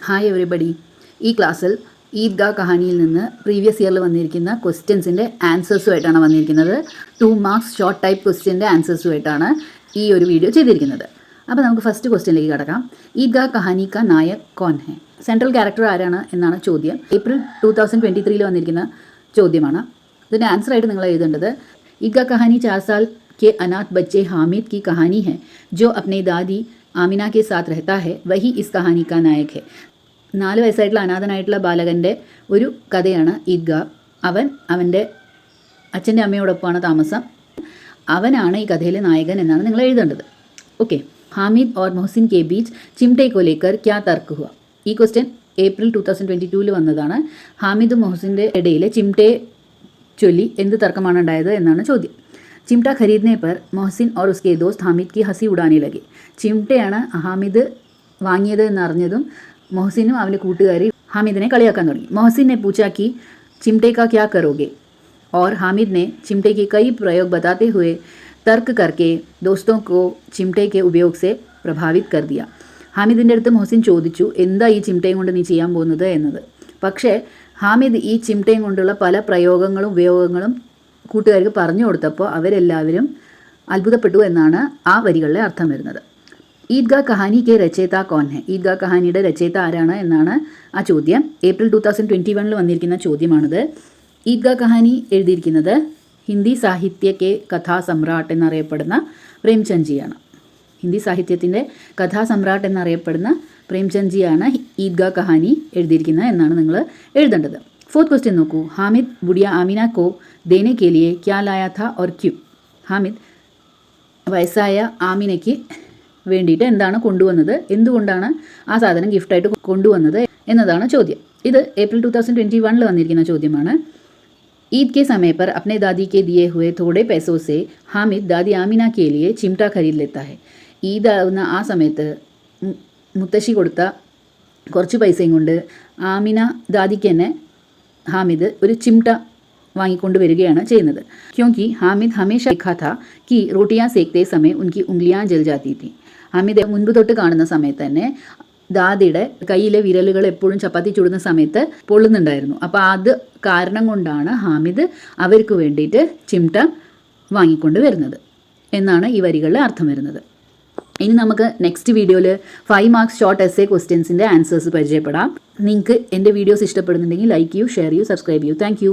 Hi everybody. ഈ ക്ലാസ്സിൽ ഈദ്ഗാ കഹാനിയിൽ നിന്ന് പ്രീവിയസ് ഇയറിൽ വന്നിരിക്കുന്ന ക്വസ്റ്റ്യൻസിൻ്റെ ആൻസേഴ്സുമായിട്ടാണ് വന്നിരിക്കുന്നത്. 2 മാർക്സ് ഷോർട്ട് ടൈപ്പ് ക്വസ്റ്റ്യൻ്റെ ആൻസേഴ്സുമായിട്ടാണ് ഈ ഒരു വീഡിയോ ചെയ്തിരിക്കുന്നത്. അപ്പോൾ നമുക്ക് ഫസ്റ്റ് ക്വസ്റ്റ്യനിലേക്ക് കടക്കാം. ഈദ്ഗാ കഹാനി കാ നായക് കോൻ ഹെ? സെൻട്രൽ ക്യാരക്ടർ ആരാണ് എന്നാണ് ചോദ്യം. ഏപ്രിൽ 2023 വന്നിരിക്കുന്ന ചോദ്യമാണ്. ഇതിൻ്റെ ആൻസറായിട്ട് നിങ്ങൾ എഴുതേണ്ടത് ഈദ്ഗാ കഹാനി 4 साल के अनाथ बच्चे हामिद की कहानी है जो अपने दादी ആമിന के साथ रहता है वही इस कहानी का नायक है. 4 വയസ്സായിട്ടുള്ള അനാഥനായിട്ടുള്ള ബാലകൻ്റെ ഒരു കഥയാണ് ഈദ്ഗാ. അവൻ്റെ അച്ഛൻ്റെ അമ്മയോടൊപ്പമാണ് താമസം. അവനാണ് ഈ കഥയിലെ നായകൻ എന്നാണ് നിങ്ങൾ എഴുതേണ്ടത്. ഓക്കെ. ഹാമിദ് और मोहसिन के बीच चिमटे को लेकर क्या तर्क हुआ? ഈ ക്വസ്റ്റ്യൻ ഏപ്രിൽ 2022 വന്നതാണ്. ഹാമിദും മൊഹസിൻ്റെ ഇടയിലെ ചിംട്ടയെ ചൊല്ലി എന്ത് തർക്കമാണ് ഉണ്ടായത് എന്നാണ് ചോദ്യം. चिमटा खरीदने पर मोहसिन और उसके दोस्त हामिद की हंसी उड़ाने लगे. ചിംട്ടയാണ് ഹാമിദ് വാങ്ങിയത് എന്നറിഞ്ഞതും मोहसिനും അവൻ്റെ കൂട്ടുകാരി हामिद ने കളിയാക്കാൻ തുടങ്ങി. मोहसिन ने पूछा कि चिमटे का क्या करोगे? और हामिद ने चिमटे के कई प्रयोग बताते हुए तर्क करके दोस्तों को चिमटे के उपयोग से प्रभावित कर दिया. ഹാമിദിൻ്റെ അടുത്ത് मोहसिन ചോദിച്ചു, എന്താ ഈ ചിംട്ടയും കൊണ്ട് നീ ചെയ്യാൻ പോകുന്നത് എന്നത്. പക്ഷേ ഹാമിദ് ഈ ചിംട്ടയും കൊണ്ടുള്ള പല പ്രയോഗങ്ങളും ഉപയോഗങ്ങളും കൂട്ടുകാർക്ക് പറഞ്ഞു കൊടുത്തപ്പോൾ അവരെല്ലാവരും അത്ഭുതപ്പെട്ടു എന്നാണ് ആ വരികളിലെ അർത്ഥം വരുന്നത്. ഈദ്ഗാ കഹാനി കെ രചയിത കോൻ ഹെ? ഈദ്ഗാ കഹാനിയുടെ രചയിത ആരാണ് എന്നാണ് ആ ചോദ്യം. ഏപ്രിൽ 2021 വന്നിരിക്കുന്ന ചോദ്യമാണിത്. ഈദ്ഗാ കഹാനി എഴുതിയിരിക്കുന്നത് ഹിന്ദി സാഹിത്യ കെ കഥാസമ്രാട്ട് എന്നറിയപ്പെടുന്ന പ്രേംചന്ദ്ജിയാണ്. ഹിന്ദി സാഹിത്യത്തിൻ്റെ കഥാസമ്രാട്ട് എന്നറിയപ്പെടുന്ന പ്രേംചന്ദ്ജിയാണ് ഈദ്ഗാ കഹാനി എഴുതിയിരിക്കുന്നത് എന്നാണ് നിങ്ങൾ എഴുതേണ്ടത്. 4th ക്വസ്റ്റ്യൻ നോക്കൂ. ഹാമിദ് ബുഡിയ ആമിന കോ ദേനെ കെ ലിയെ ക്യാ ലായ ഥാ ഓർ ക്യൂ? ഹാമിദ് വയസ്സായ ആമിനയ്ക്ക് വേണ്ടിയിട്ട് എന്താണ് കൊണ്ടുവന്നത്, എന്തുകൊണ്ടാണ് ആ സാധനം ഗിഫ്റ്റായിട്ട് കൊണ്ടുവന്നത് എന്നതാണ് ചോദ്യം. ഇത് ഏപ്രിൽ 2021 വന്നിരിക്കുന്ന ചോദ്യമാണ്. ईद के समय पर अपने दादी के दिए हुए थोड़े पैसों से हामिद दादी आमिना के लिए चिमटा खरीद लेता है. ഈദ് ആവുന്ന ആ സമയത്ത് മുത്തശ്ശി കൊടുത്ത കുറച്ച് പൈസയും കൊണ്ട് ആമിന ദാദിക്ക് തന്നെ ഹാമിദ് ഒരു ചിംട്ട വാങ്ങിക്കൊണ്ട് വരികയാണ് ചെയ്യുന്നത്. ക്യോങ്കി ഹാമിദ് ഹമേഷ ദേഖാ ഥാ കി റോട്ടിയാ സേക്തേ സമയം ഉൻകി ഉംഗ്ലിയാ ജൽ ജാത്തി തി. ഹാമിദ് മുൻപ് തൊട്ട് കാണുന്ന സമയത്ത് തന്നെ ദാദിയുടെ കയ്യിലെ വിരലുകൾ എപ്പോഴും ചപ്പാത്തി ചുടുന്ന സമയത്ത് പൊള്ളുന്നുണ്ടായിരുന്നു. അപ്പോൾ അത് കാരണം കൊണ്ടാണ് ഹാമിദ് അവർക്ക് വേണ്ടിയിട്ട് ചിംട്ട വാങ്ങിക്കൊണ്ട് വരുന്നത് എന്നാണ് ഈ വരികളിൽ അർത്ഥം വരുന്നത്. ഇനി നമുക്ക് നെക്സ്റ്റ് വീഡിയോയിൽ 5 മാർക്സ് ഷോർട്ട് എസ്സേ ക്വസ്റ്റ്യൻസിൻ്റെ ആൻസേഴ്സ് പരിചയപ്പെടാം. നിങ്ങൾക്ക് എൻ്റെ വീഡിയോസ് ഇഷ്ടപ്പെടുന്നുണ്ടെങ്കിൽ ലൈക്ക് ചെയ്യൂ, ഷെയർ ചെയ്യൂ, സബ്സ്ക്രൈബ് ചെയ്യൂ. Thank you.